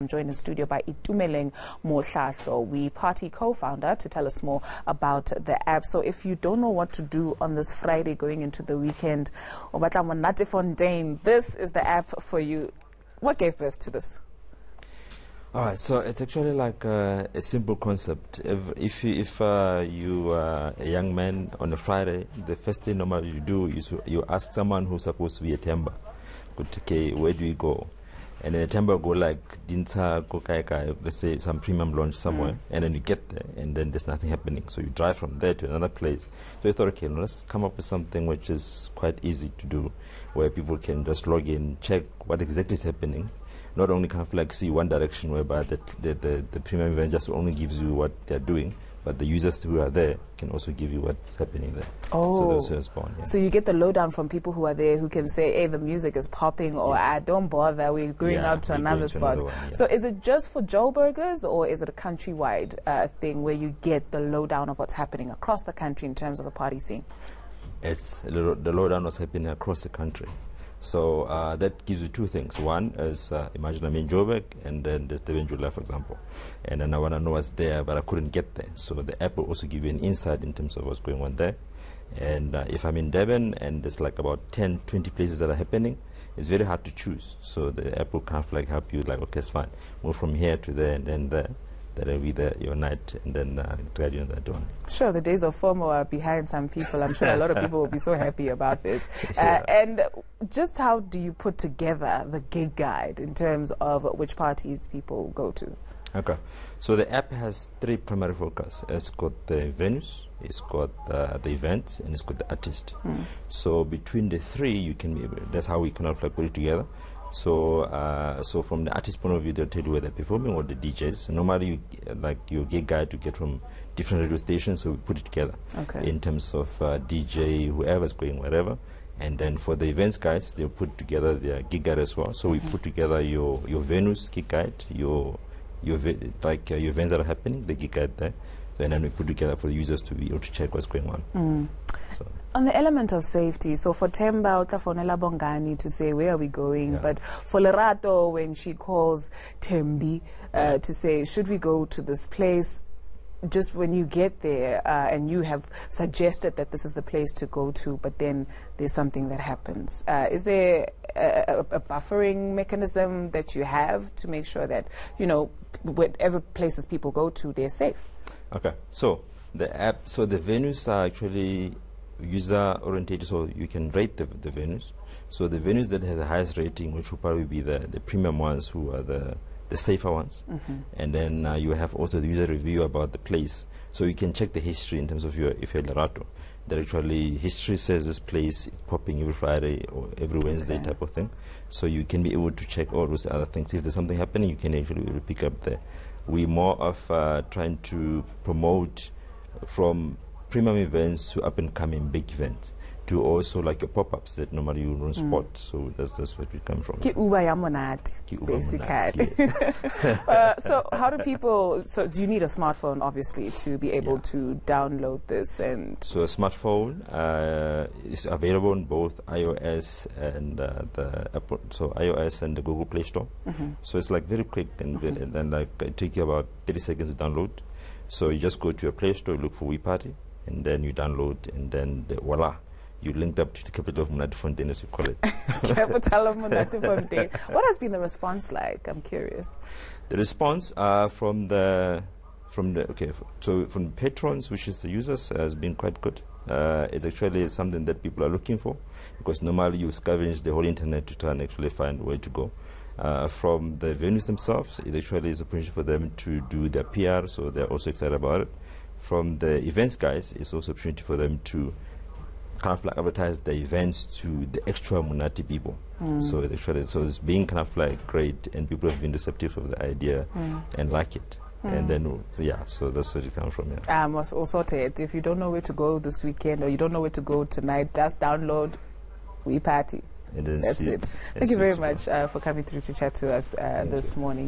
I'm joined in studio by Itumeleng Mohlahlo, we party co-founder, to tell us more about the app. So if you don't know what to do on this Friday going into the weekend, this is the app for you. What gave birth to this? All right, so it's actually like a simple concept. If you are a young man on a Friday, the first thing normally you do is you ask someone who's supposed to be a temba, okay, where do we go? And then a temba go like Dinta, go kai, let's say some premium launch somewhere, and then you get there, and then there's nothing happening. So you drive from there to another place. So I thought, okay, let's come up with something which is quite easy to do, where people can just log in, check what exactly is happening. Not only kind of like see one direction whereby the premium event just only gives you what they're doing, but the users who are there can also give you what's happening there. Oh, so that's fun, yeah. So you get the lowdown from people who are there who can say, hey, the music is popping, or don't bother, we're going out to another spot. So is it just for Joburgers, or is it a countrywide thing where you get the lowdown of what's happening across the country in terms of the party scene? It's the lowdown what's happening across the country. So that gives you two things. One is, imagine I'm in Joburg, and then there's Devon July, for example. And then I want to know what's there, but I couldn't get there. So the app will also give you an insight in terms of what's going on there. And if I'm in Devon, and there's like about 10, 20 places that are happening, it's very hard to choose. So the app will kind of like help you, like, okay, it's fine. Move from here to there, and then there. That'll be your night, and then guide you on that one. Sure, the days of FOMO are behind some people. I'm sure a lot of people will be so happy about this. And just how do you put together the gig guide in terms of which parties people go to? Okay, so the app has three primary focus. It's got the venues, it's got the events, and it's got the artist. So between the three, you can be, that's how we kind of like put it together. So so from the artist point of view, they'll tell you where they're performing, or the DJs. Normally, like your gig guide to get from different radio stations, so we put it together in terms of DJ, whoever's going wherever. And then for the events guys, they'll put together their gig guide as well. So we put together your venues gig guide, your events that are happening, the gig guide there, and then we put together for the users to be able to check what's going on. So. On the element of safety, so for Temba, utafonela Bongani to say where are we going, but for Lerato, when she calls Tembi to say should we go to this place, just when you get there and you have suggested that this is the place to go to, but then there's something that happens. Is there a buffering mechanism that you have to make sure that, you know, whatever places people go to, they're safe? Okay, so the app, so the venues are actually user orientated, so you can rate the venues. So the venues that have the highest rating, which will probably be the premium ones, who are the safer ones. And then you have also the user review about the place. So you can check the history in terms of if you're Lerato. That actually history says this place is popping every Friday or every Wednesday type of thing. So you can be able to check all those other things. If there's something happening, you can actually pick up there. We're more of trying to promote from premium events to up-and-coming big events, to also like your pop-ups that normally you don't spot. So that's where we come from. Basically. So how do people, so do you need a smartphone, obviously, to be able to download this? And so a smartphone is available on both iOS and the Apple, so iOS and the Google Play Store. So it's like very quick, and then like it takes you about 30 seconds to download. So you just go to your Play Store, look for We Party, and then you download, and then voila, you linked up to the capital of Monate-Fontaine, as we call it. Capital of Monate-Fontaine. What has been the response like? I'm curious. The response from the patrons, which is the users, has been quite good. It's actually something that people are looking for, because normally you scavenge the whole internet to try and actually find where to go. From the venues themselves, it actually is a opportunity for them to do their PR, so they're also excited about it. From the events guys, it's also an opportunity for them to kind of like advertise the events to the extra Munati people. So it's being kind of like great, and people have been receptive of the idea and like it. And then, so that's where it comes from. Also, if you don't know where to go this weekend, or you don't know where to go tonight, just download We Party. That's it. Thank you very much for coming through to chat to us this morning.